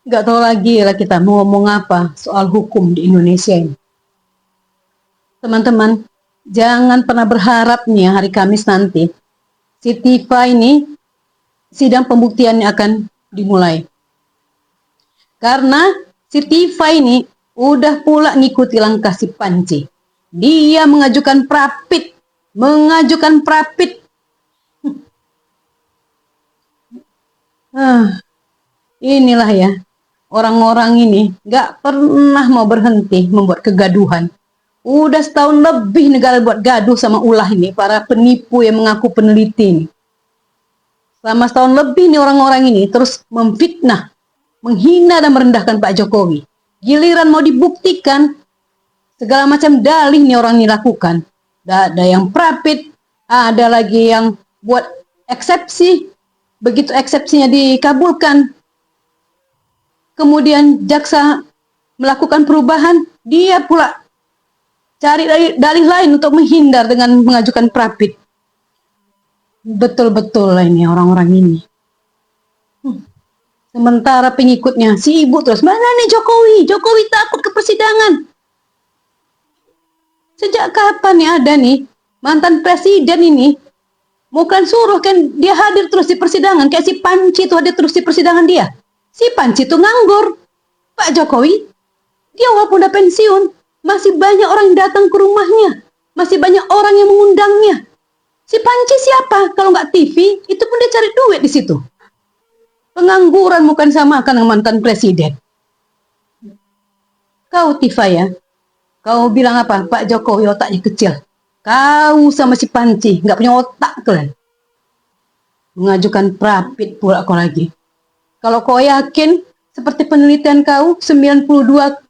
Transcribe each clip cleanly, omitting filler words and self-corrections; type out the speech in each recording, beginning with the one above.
Nggak tahu lagi lah kita mau ngomong apa soal hukum di Indonesia ini. Teman-teman, jangan pernah berharap nih hari Kamis nanti si Tifa ini sidang pembuktiannya akan dimulai. Karena si Tifa ini udah pula ngikuti langkah si Panci. Dia mengajukan prapit. Inilah ya, orang-orang ini gak pernah mau berhenti membuat kegaduhan. Udah setahun lebih negara buat gaduh sama ulah ini, para penipu yang mengaku peneliti ini. Selama setahun lebih nih orang-orang ini terus memfitnah, menghina dan merendahkan Pak Jokowi. Giliran mau dibuktikan, segala macam dalih nih orang ini lakukan. Ada yang prapit, ada lagi yang buat eksepsi. Begitu eksepsinya dikabulkan, kemudian jaksa melakukan perubahan, dia pula cari dalih lain untuk menghindar dengan mengajukan prapit. Betul-betul lah ini orang-orang ini. Sementara pengikutnya sibuk terus, mana nih Jokowi? Jokowi takut ke persidangan. Sejak kapan nih ada nih mantan presiden ini? Bukan suruh kan dia hadir terus di persidangan. Kayak si Panci tuh hadir terus di persidangan dia. Si Panci tuh nganggur. Pak Jokowi, dia walaupun udah pensiun, masih banyak orang yang datang ke rumahnya. Masih banyak orang yang mengundangnya. Si Panci siapa? Kalau nggak TV, itu pun dia cari duit di situ. Pengangguran bukan sama kan dengan mantan presiden. Kau Tifa ya, kau bilang apa? Pak Jokowi otaknya kecil. Kau sama si Panci nggak punya otak kalian. Mengajukan prapit pula kau lagi. Kalau kau yakin seperti penelitian kau 92,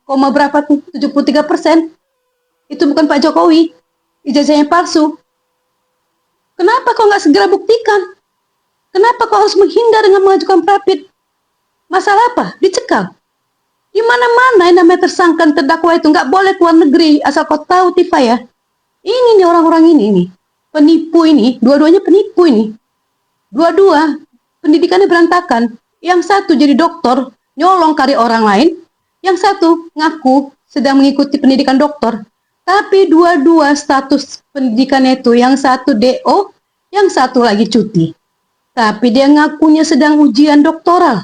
berapa tuh 73%, itu bukan Pak Jokowi, ijazahnya palsu. Kenapa kau nggak segera buktikan? Kenapa kau harus menghindar dengan mengajukan prapit? Masalah apa? Dicekal. Di mana-mana yang namanya tersangka terdakwa itu nggak boleh keluar negeri. Asal kau tahu Tifa ya. Ini nih orang-orang ini nih. Penipu ini, dua-duanya penipu ini. Dua-dua pendidikannya berantakan. Yang satu jadi dokter, nyolong karya orang lain. Yang satu ngaku sedang mengikuti pendidikan dokter. Tapi dua-dua status pendidikannya itu, yang satu DO, yang satu lagi cuti. Tapi dia ngakunya sedang ujian doktoral.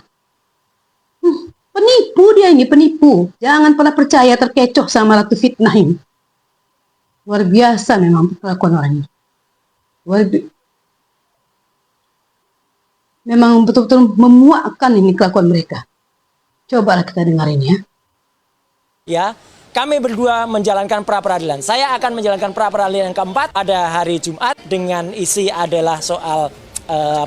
Penipu dia ini, penipu. Jangan pernah percaya terkecoh sama ratu fitnah ini. Luar biasa memang kelakuan orang ini. Memang betul-betul memuakkan ini kelakuan mereka. Cobalah kita dengarin ya. Ya, kami berdua menjalankan pra-peradilan. Saya akan menjalankan pra-peradilan yang keempat pada hari Jumat dengan isi adalah soal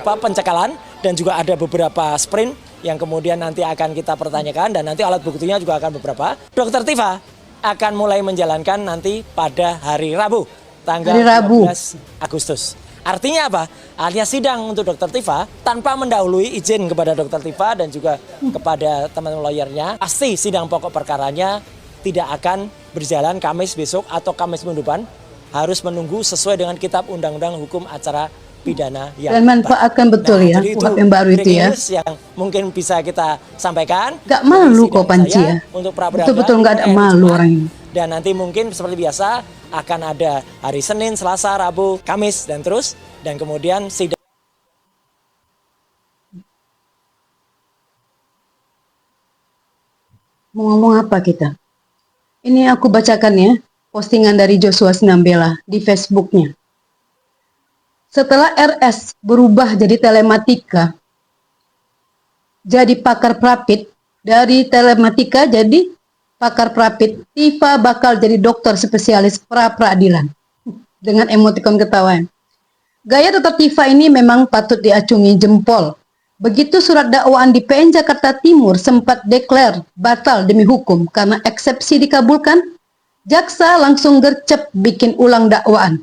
pencekalan dan juga ada beberapa sprint yang kemudian nanti akan kita pertanyakan dan nanti alat buktinya juga akan beberapa. Dokter Tifa akan mulai menjalankan nanti pada hari Rabu, tanggal 12 Agustus. Artinya apa? Artinya sidang untuk Dokter Tifa tanpa mendahului izin kepada Dokter Tifa dan juga kepada teman-teman lawyernya. Pasti sidang pokok perkaranya tidak akan berjalan Kamis besok atau Kamis minggu depan. Harus menunggu sesuai dengan Kitab Undang-Undang Hukum Acara Pidana yang dan manfaatkan betul ya kuhap yang baru itu ya. Yang mungkin bisa kita sampaikan. Gak malu kok Panci ya. Betul-betul gak ada malu orang ini. Dan nanti mungkin seperti biasa akan ada hari Senin, Selasa, Rabu, Kamis dan terus. Dan kemudian sidang. Mau ngomong apa kita? Ini aku bacakan ya postingan dari Joshua Sinambela di Facebooknya. Setelah RS berubah jadi telematika, jadi pakar prapit, dari telematika jadi pakar prapit, Tifa bakal jadi dokter spesialis pra-peradilan. Dengan emotikon ketawaan. Gaya dokter Tifa ini memang patut diacungi jempol. Begitu surat dakwaan di PN Jakarta Timur sempat deklar batal demi hukum karena eksepsi dikabulkan, jaksa langsung gercep bikin ulang dakwaan.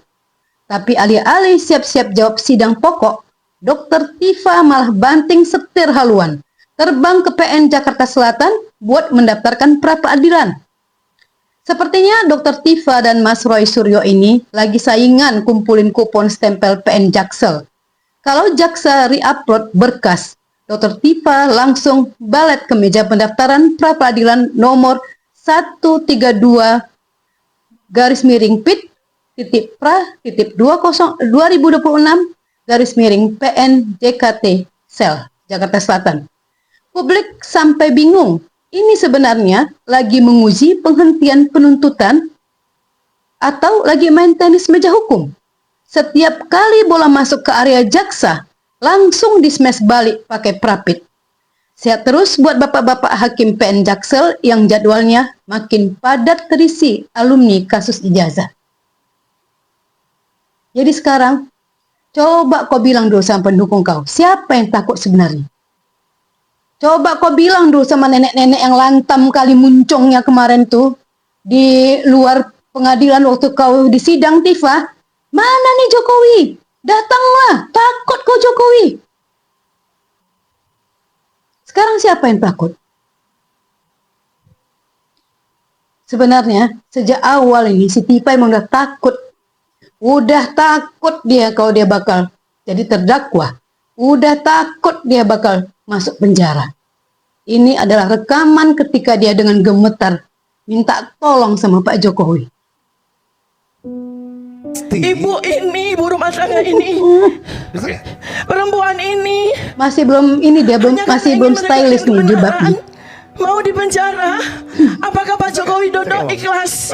Tapi alih-alih siap-siap jawab sidang pokok, Dokter Tifa malah banting setir haluan, terbang ke PN Jakarta Selatan buat mendaftarkan pra-peradilan. Sepertinya Dokter Tifa dan Mas Roy Suryo ini lagi saingan kumpulin kupon stempel PN Jaksel. Kalau jaksa re-upload berkas, Dr. Tifa langsung balet ke meja pendaftaran pra-peradilan nomor 132 garis miring PIT titik pra titik 2026 garis miring PN JKT Sel Jakarta Selatan. Publik sampai bingung. Ini sebenarnya lagi menguji penghentian penuntutan atau lagi main tenis meja hukum. Setiap kali bola masuk ke area jaksa, langsung di-smash balik pakai prapit. Sehat terus buat bapak-bapak hakim PN Jaksel yang jadwalnya makin padat terisi alumni kasus ijazah. Jadi sekarang, coba kau bilang dulu sama pendukung kau, siapa yang takut sebenarnya? Coba kau bilang dulu sama nenek-nenek yang lantam kali muncungnya kemarin tuh di luar pengadilan waktu kau di sidang, Tifa. Mana nih Jokowi? Datanglah, takut kau Jokowi. Sekarang siapa yang takut? Sebenarnya sejak awal ini si Tifa emang udah takut. Udah takut dia kalau dia bakal jadi terdakwa. Udah takut dia bakal masuk penjara. Ini adalah rekaman ketika dia dengan gemetar minta tolong sama Pak Jokowi. Ibu ini, ibu rumah tangga ini, perempuan ini Masih belum ini dia belum hanya karena masih ingin belum menegakkan stylish nih jilbabnya. kebenaran, mau dipenjara. Apakah Pak Jokowi Dodo ikhlas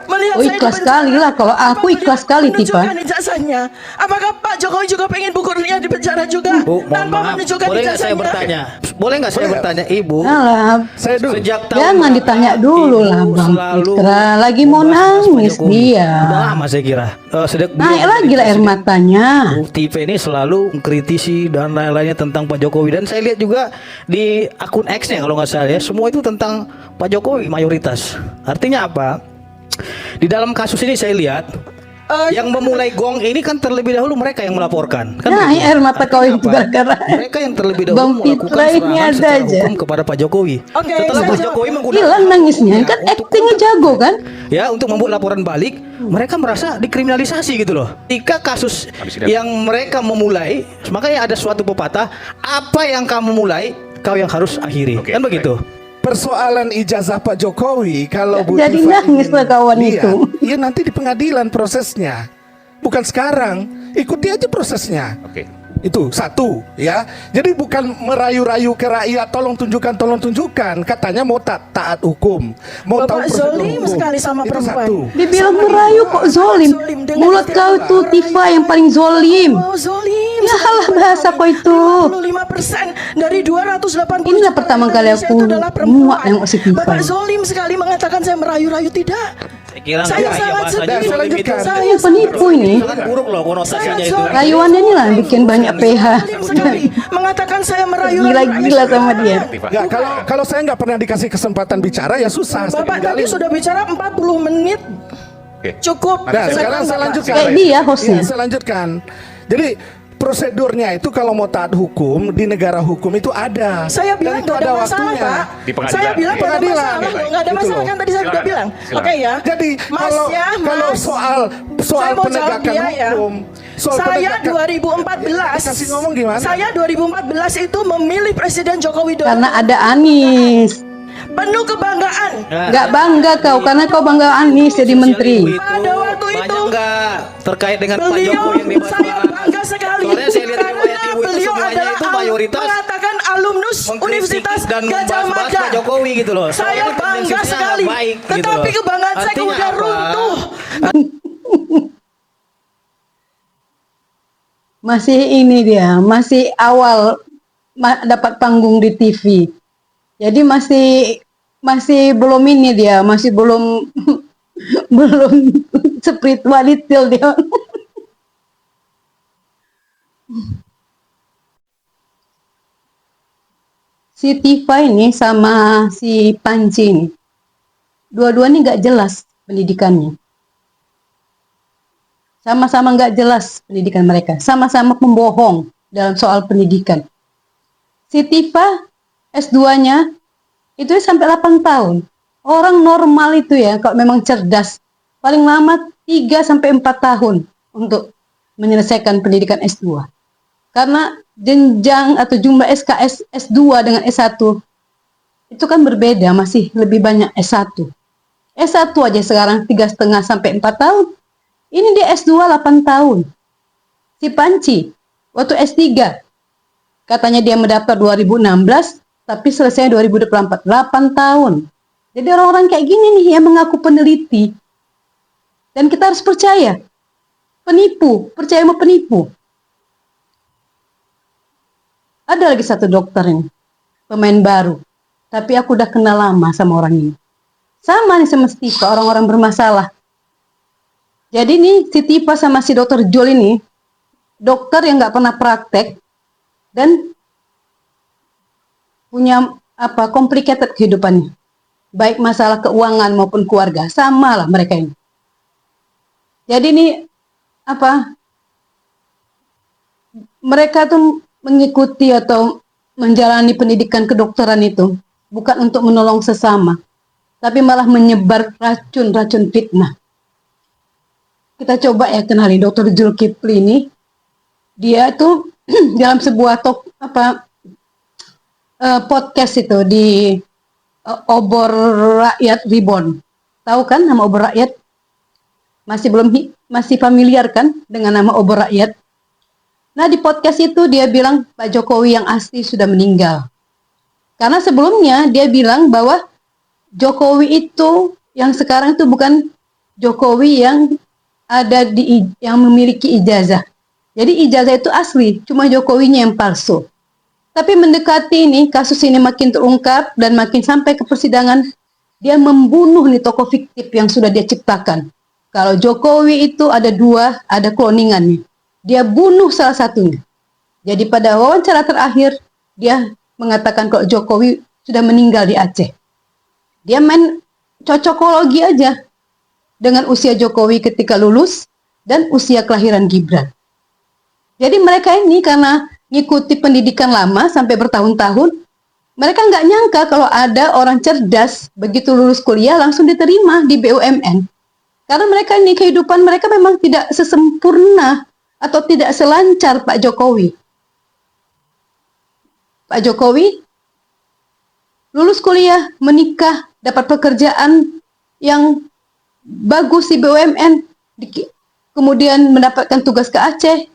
melihat Oh, saya ikhlas dipenjara? sekali lah, kalau aku Apa beliau ikhlas sekali, Tifa. menunjukkan ijazahnya? Apakah Pak Jokowi juga pengen Bu Kurnia di penjara juga Bu, mohon tanpa maaf, menunjukkan boleh nggak saya ijazahnya? bertanya? Boleh nggak saya bertanya, Ibu? Alah, Saya dulu. Sejak tahun jangan berapa ditanya dulu Ibu lah Bang selalu Fitra. Lagi mau membahas Pak nangis Jokowi? dia. Udah lama saya kira. Sejak Naik beliau lagi menjadi lah air presiden, matanya. Bu TV ini selalu mengkritisi dan lain-lainnya tentang Pak Jokowi, dan saya lihat juga di akun X-nya kalau nggak salah ya, semua itu tentang Pak Jokowi mayoritas. Artinya apa? Di dalam kasus ini saya lihat yang memulai gong ini kan terlebih dahulu mereka yang melaporkan. Kan Nah, begitu? air mata kau Artinya itu apa? gara-gara Mereka yang terlebih dahulu Bang melakukan Fitra ini serangan ada secara aja. hukum kepada Pak Jokowi. Oke, Setelah saya Pak jawab. Jokowi menggunakan hilang nangisnya hukumnya kan untuk actingnya jago kan. ya untuk membuat laporan balik, mereka merasa dikriminalisasi gitu loh. Ketika kasus yang mereka memulai, makanya ada suatu pepatah, apa yang kamu mulai, kau yang harus akhiri. Kan begitu. Persoalan ijazah Pak Jokowi kalau Bu Jadi Tifa nangis ingin lah kawan lihat, itu. ya nanti di pengadilan prosesnya. Bukan sekarang. Ikuti aja prosesnya. Itu satu ya. Jadi bukan merayu-rayu ke rakyat, tolong tunjukkan. Katanya mau taat hukum, mau tahu Bapak prosedur zolim hukum. sekali sama Itu perempuan. satu. Dibilang merayu kok zolim. Dengan Mulut kau istilah tuh Tifa yang paling zolim. Oh, zolim. Ya halah bahasa kau itu. 55% dari 280. Inilah pertama kali Indonesia aku itu adalah perempuan. muak nengok si Tifa. Bapak zolim sekali mengatakan saya merayu-rayu, tidak. Saya kira Saya nggak, sangat bahasanya sedih. zolim itu. Lanjutkan. Saya Penipu ini. Sangat buruk loh konotasinya Sangat itu. zolim. Rayuannya ini lah bikin banyak PH. Zolim sekali mengatakan saya merayu-rayu. Gila-gila sama dia. Nggak, kalau saya nggak pernah dikasih kesempatan bicara ya susah. saya Bapak tadi tinggalin. sudah bicara 40 menit. Cukup. Nah, sekarang saya Bapak. lanjutkan. Kayak dia hostnya. Iya, saya lanjutkan. Jadi prosedurnya itu kalau mau taat hukum di negara hukum itu ada. Saya bilang Dan itu nggak ada masalah, waktunya. Pak. Di pengadilan. Saya bilang nggak ada Pengadilan. masalah, Baik, nggak ada gitu masalah loh. kan tadi saya sudah bilang. Silakan. Oke ya. Jadi Mas ya, kalau Mas. soal Saya mau jawab penegakan dia ya. hukum, soal Saya penegakan- 2014. Dikasih ngomong gimana? Saya 2014 itu memilih Presiden Joko Widodo. Karena ada Anies. Penuh kebanggaan. Gak bangga kau karena kau bangga Anies jadi menteri. Pada waktu banyak itu, nggak terkait dengan Pak Beliau, Jokowi yang dibahas saya bangga sekali. Soalnya saya lihat Karena riwayat ibu itu beliau semuanya adalah itu mayoritas mengatakan alumnus mengkritik Universitas dan Gajah membahas-bahas Mada. Pak Jokowi gitu loh. Saya Soalnya bangga prinsipnya sekali. nggak baik gitu Tetapi loh. kebanggaan saya Artinya udah apa? runtuh. Masih ini dia, masih awal dapat panggung di TV. Jadi masih belum ini dia, masih belum belum spiritualitil dia. Si Tifa ini sama si Panji ini, dua-duanya nggak jelas pendidikannya. Sama-sama nggak jelas pendidikan mereka, sama-sama pembohong dalam soal pendidikan. Si Tifa S2-nya itu sampai 8 tahun. Orang normal itu ya, kalau memang cerdas, paling lama 3 sampai 4 tahun untuk menyelesaikan pendidikan S2. Karena jenjang atau jumlah SKS S2 dengan S1 itu kan berbeda, masih lebih banyak S1. S1 aja sekarang 3,5 sampai 4 tahun. Ini dia S2 8 tahun. Si Panci waktu S3 katanya dia mendaftar 2016 tapi selesai 2024, 8 tahun. Jadi orang-orang kayak gini nih yang mengaku peneliti. Dan kita harus percaya. Penipu, percaya sama penipu. Ada lagi satu dokter ini, pemain baru. Tapi aku udah kenal lama sama orang ini. Sama nih sama si Tifa, orang-orang bermasalah. Jadi nih si Tifa sama si dokter Jul ini, dokter yang nggak pernah praktek dan punya complicated kehidupannya, baik masalah keuangan maupun keluarga, sama lah mereka ini. Jadi ini mereka tuh mengikuti atau menjalani pendidikan kedokteran itu bukan untuk menolong sesama, tapi malah menyebar racun-racun fitnah. Kita coba ya kenali Dr. Zulkifli ini. Dia tuh dalam sebuah podcast itu di Obor Rakyat Reborn. Tahu kan nama Obor Rakyat? Masih familiar kan dengan nama Obor Rakyat? Nah, di podcast itu dia bilang Pak Jokowi yang asli sudah meninggal. Karena sebelumnya dia bilang bahwa Jokowi itu yang sekarang itu bukan Jokowi yang yang memiliki ijazah. Jadi ijazah itu asli, cuma Jokowinya yang palsu. Tapi mendekati ini, kasus ini makin terungkap dan makin sampai ke persidangan, dia membunuh nih tokoh fiktif yang sudah dia ciptakan. Kalau Jokowi itu ada 2, ada kloningannya. Dia bunuh salah satunya. Jadi pada wawancara terakhir, dia mengatakan kalau Jokowi sudah meninggal di Aceh. Dia main cocokologi aja dengan usia Jokowi ketika lulus dan usia kelahiran Gibran. Jadi mereka ini karena ngikuti pendidikan lama sampai bertahun-tahun, mereka nggak nyangka kalau ada orang cerdas begitu lulus kuliah langsung diterima di BUMN. Karena mereka ini kehidupan mereka memang tidak sesempurna atau tidak selancar Pak Jokowi. Pak Jokowi lulus kuliah, menikah, dapat pekerjaan yang bagus di BUMN, kemudian mendapatkan tugas ke Aceh,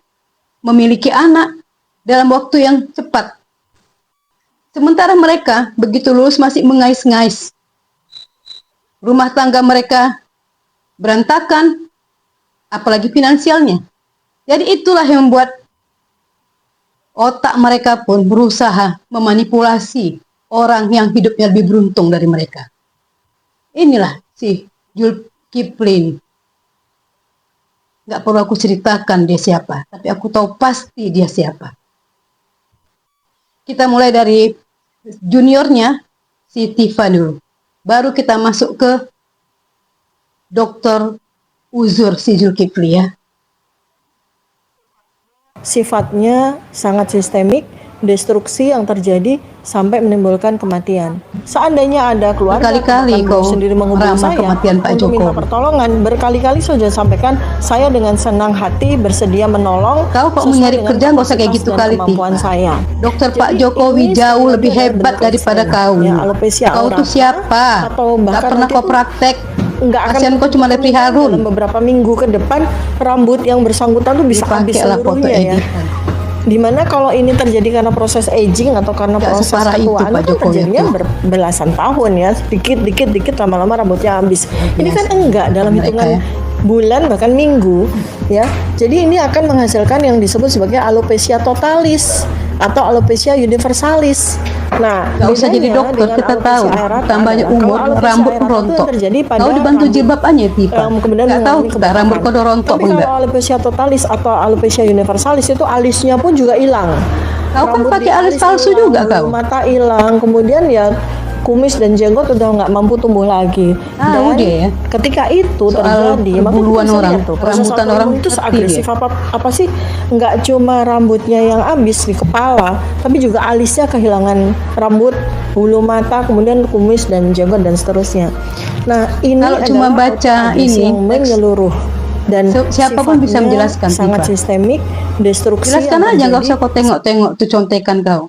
memiliki anak dalam waktu yang cepat. Sementara mereka begitu lulus masih mengais-ngais. Rumah tangga mereka berantakan, apalagi finansialnya. Jadi itulah yang membuat otak mereka pun berusaha memanipulasi orang yang hidupnya lebih beruntung dari mereka. Inilah si Zulkifli. Nggak perlu aku ceritakan dia siapa, tapi aku tahu pasti dia siapa. Kita mulai dari juniornya, si Tifa dulu. Baru kita masuk ke Dr. Uzur si Zulkifli ya. Sifatnya sangat sistemik, destruksi yang terjadi sampai menimbulkan kematian. Seandainya ada keluarga Berkali-kali kau sendiri menghubungi meramah saya kematian Pak untuk minta Jokowi. pertolongan, berkali-kali sudah sampaikan saya dengan senang hati bersedia menolong. Kau kok sesuai mencari dengan kerja nggak usah kayak kapasitas gitu dan kali, kemampuan Tifa. saya. Dokter Pak Jadi Jokowi ini jauh sebenarnya lebih adalah hebat bentuk daripada eksternal. kau. Ya, alopecia Kau tuh aorata, siapa? atau Nggak bahkan pernah nanti kau tuh praktek. nggak akan Kasihan kau cuma Levi Harun. dalam beberapa minggu ke depan rambut yang bersangkutan tuh bisa habis Dipakailah foto seluruhnya ya. editan. Dimana kalau ini terjadi karena proses aging atau karena Nggak proses separah itu, ketuaan Pak itu Jokowi terjadinya itu. belasan tahun ya, dikit lama-lama rambutnya habis. Ini kan enggak dalam Mereka hitungan ya. bulan bahkan minggu ya. Jadi ini akan menghasilkan yang disebut sebagai alopecia totalis atau alopecia universalis. Nah, Gak usah jadi bedanya dokter, dengan kita alopecia tahu. aorata Tambahnya adalah umur, kalau alopecia rambut aorata itu rontok. terjadi pada Kau dibantu rambut jilbabannya, Tifa. kemudian Gak tahu mengalami kita kebakaran. rambut kau udah rontok Tapi enggak. kalau alopecia totalis atau alopecia universalis itu alisnya pun juga hilang. Kau kan Rambut pakai di alis palsu hilang, juga bulu kau. mata hilang, kemudian ya kumis dan jenggot udah nggak mampu tumbuh lagi. Tahu Dan dia ya. ketika itu Soal terjadi, maka perbuluan kita bisa orang, lihat tuh, proses rambutan autoimun orang itu ngerti agresif apa sih? Nggak cuma rambutnya yang habis di kepala, tapi juga alisnya kehilangan rambut, bulu mata, kemudian kumis dan jenggot dan seterusnya. Nah, ini Kalau cuma adalah baca autoimun ini, yang menyeluruh. dan Siapapun bisa sifatnya menjelaskan, sangat Tifa. sistemik, destruksi Jelaskan yang aja, nggak terjadi. usah kau tengok-tengok tuh contekan kau.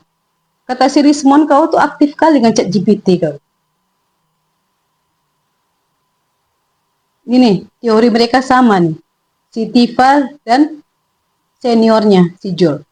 Kata si Rismon, kau tuh aktif kali dengan ChatGPT kau. Ini teori mereka sama nih. Si Tifa dan seniornya, si Jul.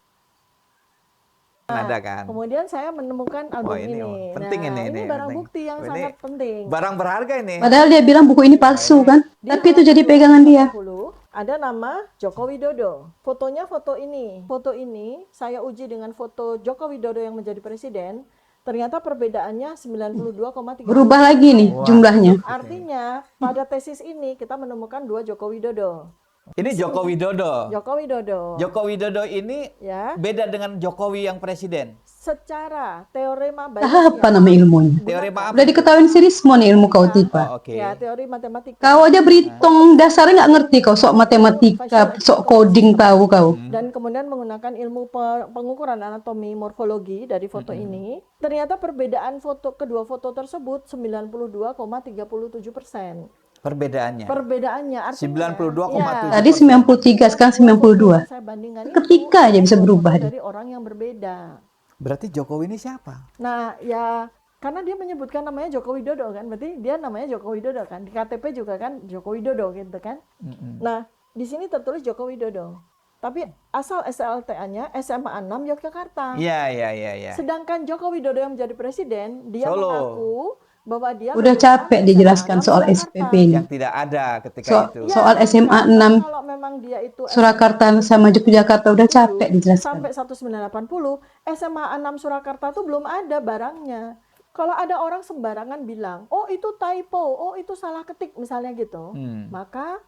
Ada kan? Kemudian saya menemukan album Wah, ini penting Nah, ini barang penting. bukti yang Ini sangat penting. Barang berharga ini. Padahal dia bilang buku ini palsu kan. Di Tapi itu halaman jadi pegangan dia. 280 ada nama Joko Widodo. Fotonya foto ini. Foto ini saya uji dengan foto Joko Widodo yang menjadi presiden. Ternyata perbedaannya 92,3. Berubah lagi nih jumlahnya. Artinya pada tesis ini kita menemukan 2 Joko Widodo. Ini Joko Widodo. Joko Widodo. Joko Widodo ini Ya, beda dengan Jokowi yang presiden. secara teorema Apa nama ilmunya? Teorema apa? Udah diketahuin si Rismon ilmu kau Tifa. Oh, oke. Ya, teori matematika. Kau aja berhitung dasarnya nggak ngerti kau sok matematika, sok coding tahu kau. Dan kemudian menggunakan ilmu pengukuran anatomi morfologi dari foto ini, ternyata perbedaan kedua foto tersebut 92,37%. Perbedaannya. Perbedaannya artinya 92,7. Tadi 93, sekarang 92. saya bandingkan Ketika aja bisa berubah dia. dari orang yang berbeda. Berarti Jokowi ini siapa? Nah, ya karena dia menyebutkan namanya Joko Widodo kan, berarti dia namanya Joko Widodo kan. Di KTP juga kan Joko Widodo gitu kan. Nah, di sini tertulis Joko Widodo. Tapi asal SLTA-nya SMA 6 Yogyakarta. Iya. Sedangkan Joko Widodo yang menjadi presiden, dia Solo. mengaku bahwa dia Udah lulusan capek SMA dijelaskan 6 soal Surakarta. SPP ini. Yang tidak ada ketika itu. Ya, Soal SMA 6 kalau memang dia itu Surakarta sama Yogyakarta udah capek dijelaskan. sampai 1980, SMA 6 Surakarta tuh belum ada barangnya. Kalau ada orang sembarangan bilang, oh itu typo, oh itu salah ketik misalnya gitu, maka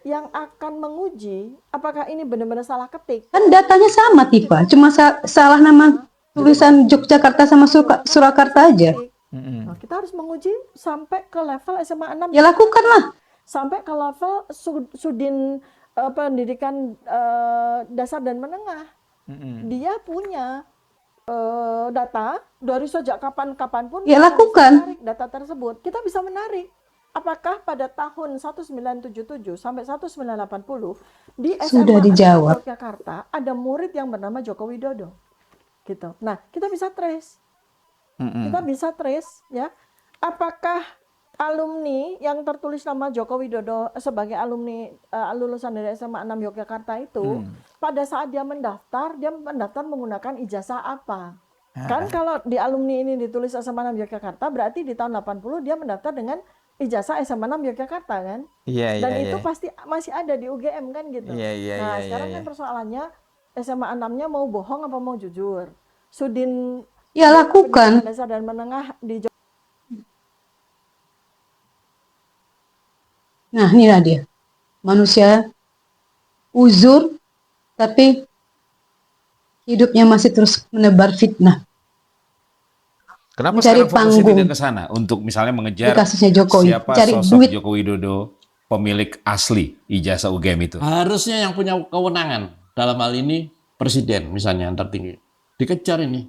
yang akan menguji apakah ini benar-benar salah ketik. Kan datanya sama Tifa, cuma salah nama tulisan Yogyakarta sama Surakarta aja. Nah, kita harus menguji sampai ke level SMA 6. Ya lakukanlah. Sampai ke level Sudin pendidikan dasar dan menengah. Dia punya data dari sejak kapan-kapan pun Ya, kita bisa lakukan. menarik data tersebut. Kita bisa menarik apakah pada tahun 1977 sampai 1980 di Sudah SMA dijawab. Yogyakarta ada murid yang bernama Joko Widodo. Gitu. Nah, kita bisa trace. Kita bisa trace ya. Apakah alumni yang tertulis nama Joko Widodo sebagai alumni lulusan dari SMA 6 Yogyakarta itu pada saat dia mendaftar menggunakan ijazah apa? Kan kalau di alumni ini ditulis SMA 6 Yogyakarta berarti di tahun 80 dia mendaftar dengan ijazah SMA 6 Yogyakarta kan? Iya. Dan itu pasti masih ada di UGM kan gitu. Iya, Nah, iya, sekarang iya. kan persoalannya SMA 6-nya mau bohong apa mau jujur? Sudin Ya lakukan. pendidikan dasar dan menengah di Nah, inilah dia. Manusia uzur, tapi hidupnya masih terus menebar fitnah. Kenapa Mencari sekarang fokusnya panggung. tidak ke sana untuk misalnya mengejar Di kasusnya Jokowi, siapa cari sosok duit. Joko Widodo pemilik asli ijazah UGM itu? Harusnya yang punya kewenangan dalam hal ini presiden misalnya yang tertinggi dikejar ini,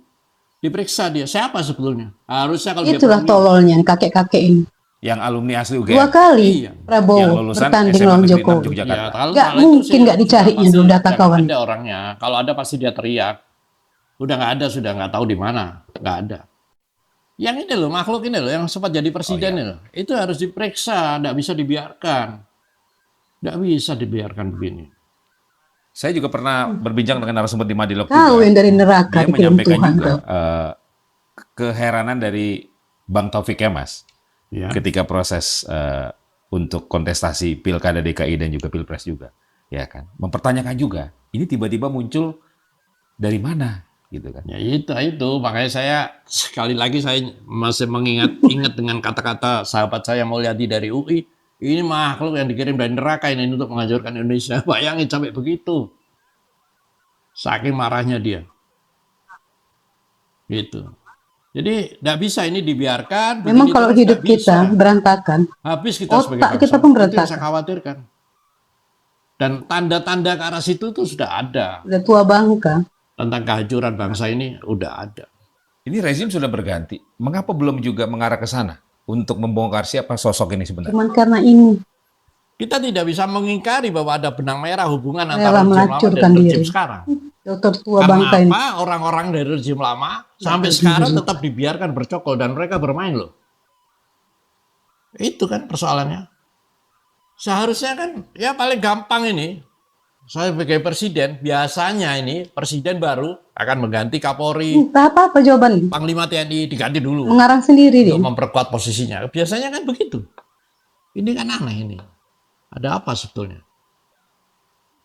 diperiksa dia siapa sebetulnya. Harusnya kalau dia Itulah berani- tololnya kakek-kakek ini. Yang alumni asli 2 UGM. kali Iya. Yang Prabowo lulusan bertanding SMA lawan Negeri 6 Jokowi. Ya, Yogyakarta. kalau Nggak itu mungkin sih nggak dicarinya pasti dulu data udah kawan. nggak ada orangnya. Kalau ada pasti dia teriak. Udah nggak ada, sudah nggak tahu di mana, nggak ada. Yang ini loh, makhluk ini loh, yang sempat jadi presiden ini loh, itu harus diperiksa, nggak bisa dibiarkan, nggak bisa dibiarkan begini. Saya juga pernah berbincang dengan narasumber di Madilog Kau juga. yang dari neraka Dia dikirim menyampaikan Tuhan. juga Kau. keheranan dari Bang Taufik Kemas Ya. ketika proses untuk kontestasi Pilkada DKI dan juga Pilpres juga, ya kan? Mempertanyakan juga, ini tiba-tiba muncul dari mana, gitu kan? Ya itu makanya saya sekali lagi saya masih ingat dengan kata-kata sahabat saya Mulyadi dari UI. Ini makhluk yang dikirim dari neraka ini untuk menghancurkan Indonesia. Bayangin sampai begitu. Saking marahnya dia. Gitu. Jadi tidak bisa ini dibiarkan. Memang begini kalau terus hidup nggak bisa. kita berantakan, Habis kita otak sebagai bangsa. kita pun Itu yang berantakan. saya khawatirkan. Dan tanda-tanda ke arah situ tuh sudah ada. udah tua bangka. Tentang kehancuran bangsa ini udah ada. Ini rezim sudah berganti. Mengapa belum juga mengarah ke sana untuk membongkar siapa sosok ini sebenarnya? Cuman karena ini Kita tidak bisa mengingkari bahwa ada benang merah hubungan Rela antara rejim lama melacurkan dan rejim diri. sekarang. Dokter tua Karena bangka ini. apa? Orang-orang dari rejim lama sampai sekarang tetap dibiarkan bercokol dan mereka bermain loh. Itu kan persoalannya. Seharusnya kan ya paling gampang ini. Saya sebagai presiden, biasanya ini presiden baru akan mengganti Kapolri, Tak apa-apa jawaban. Panglima TNI diganti dulu Mengarang sendiri dia. untuk memperkuat posisinya. Biasanya kan begitu. Ini kan aneh ini. Ada apa sebetulnya?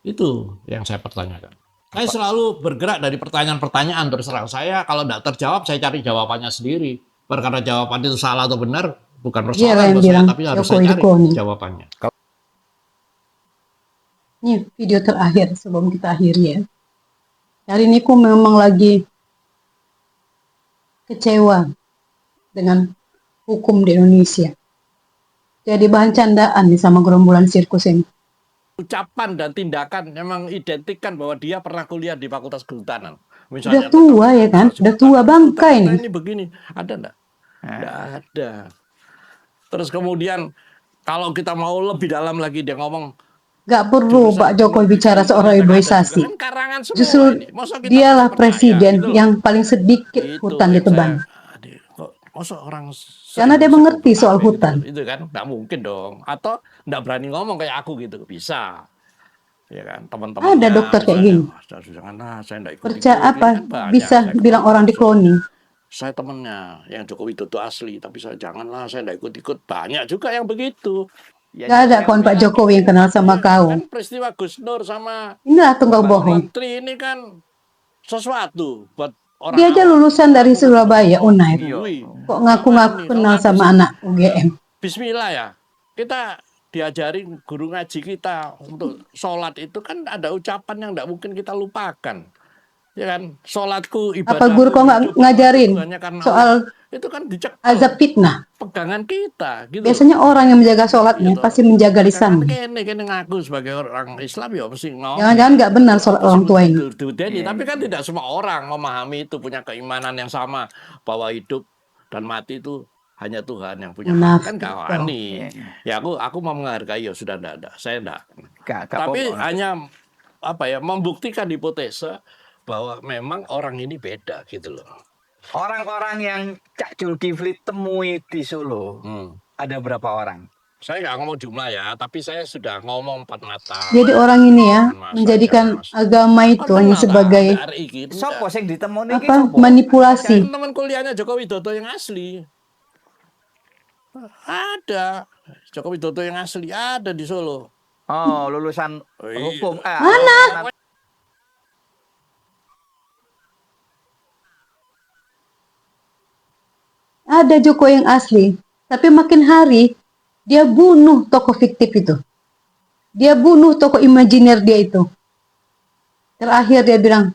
Itu yang saya pertanyakan. Saya selalu bergerak dari pertanyaan-pertanyaan terus terang. Saya kalau tidak terjawab, saya cari jawabannya sendiri. Perkara jawaban itu salah atau benar, bukan Dia persoalan lah yang buat saya, bilang, tapi harus Jokowi saya cari Jokowi. jawabannya. Ini video terakhir sebelum kita akhiri ya. Hari ini aku memang lagi kecewa dengan hukum di Indonesia. Jadi bahan candaan nih sama gerombolan sirkus ini. Ucapan dan tindakan memang identikkan bahwa dia pernah kuliah di Fakultas Kehutanan. Udah tua ya kan? Udah tua bangka ini. Ini begini, ada enggak? Enggak ada. Terus kemudian kalau kita mau lebih dalam lagi dia ngomong Gak perlu Pak Jokowi bicara soal reboisasi. kan karangan semua Justru ini. Masa kita dialah percaya presiden gitu loh. yang paling sedikit Itu hutan yang ditebang. kok masa orang Karena dia mengerti soal gitu. hutan. Itu kan enggak mungkin dong. Atau enggak berani ngomong kayak aku gitu. Bisa. Ya kan, teman-teman. Ada dokter kayak gini. Janganlah, saya enggak ikut. Percaya apa? Bisa bilang orang di cloning. Saya temennya yang Jokowi Widodo asli, tapi saya janganlah, saya enggak ikut-ikut. Banyak juga yang begitu. Ya, Gak ada kawan Pak Jokowi yang kenal sama kau. kan peristiwa Gus Nur sama Inilah tunggal bohong. Menteri ini kan sesuatu buat orang Dia aja awam. lulusan dari Surabaya, Unair. Wih, Kok ngaku-ngaku kenal sama anak UGM. Bismillah ya. Kita diajari guru ngaji kita untuk sholat itu kan ada ucapan yang tidak mungkin kita lupakan. Ya kan, sholatku ibadah. Apa guru kok nggak ngajarin soal itu kan dicek azab fitnah? pegangan kita gitu. Biasanya orang yang menjaga sholatnya Gitu. pasti menjaga lisannya. Kene ngaku sebagai orang Islam ya mesti ngomong. Jangan-jangan nggak benar sholat orang tua ini. Tapi kan tidak semua orang memahami itu, punya keimanan yang sama bahwa hidup dan mati itu hanya Tuhan yang punya. Kan gak wani. Ya aku mau menghargai ya sudah ada. Saya enggak. Tapi hanya apa ya, membuktikan hipotesa bahwa memang orang ini beda gitu loh. Orang-orang yang Cak Zulkifli temui di Solo, ada berapa orang? Saya nggak ngomong jumlah ya, tapi saya sudah ngomong 4 mata. Jadi orang ini ya menjadikan agama itu hanya sebagai Sopo sing ditemoni iki apa sopo? manipulasi. Teman kuliahnya Joko Widodo yang asli. Ada Joko Widodo yang asli ada di Solo. Oh, lulusan hukum. Mana? Ada Jokowi yang asli, tapi makin hari dia bunuh tokoh fiktif itu. Dia bunuh tokoh imajiner dia itu. Terakhir dia bilang,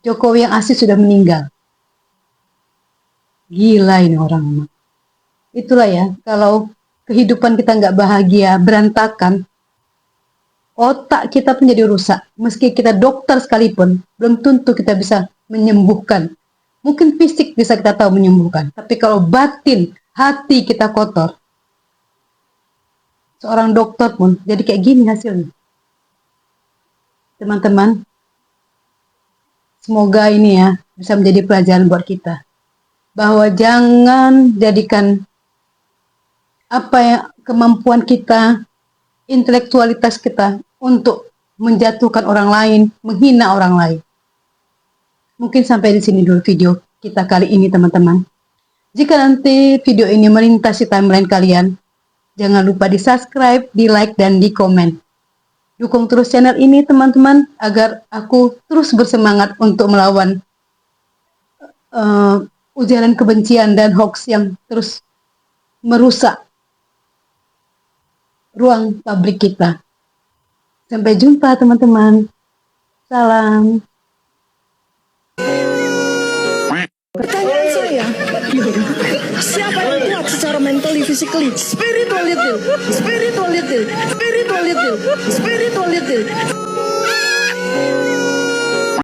Jokowi yang asli sudah meninggal. Gila ini orang. Itulah ya, kalau kehidupan kita nggak bahagia, berantakan, otak kita pun jadi rusak. Meski kita dokter sekalipun, belum tentu kita bisa menyembuhkan. Mungkin fisik bisa kita tahu menyembuhkan, tapi kalau batin, hati kita kotor, seorang dokter pun jadi kayak gini hasilnya. Teman-teman, semoga ini ya bisa menjadi pelajaran buat kita, bahwa jangan jadikan apa ya kemampuan kita, intelektualitas kita untuk menjatuhkan orang lain, menghina orang lain. Mungkin sampai di sini dulu video kita kali ini teman-teman. Jika nanti video ini melintasi timeline kalian, jangan lupa di subscribe, di like, dan di komen. Dukung terus channel ini teman-teman, agar aku terus bersemangat untuk melawan ujaran kebencian dan hoax yang terus merusak ruang publik kita. Sampai jumpa teman-teman. Salam. Pertanyaan saya, siapa yang kuat secara mentally, physically, spirituality,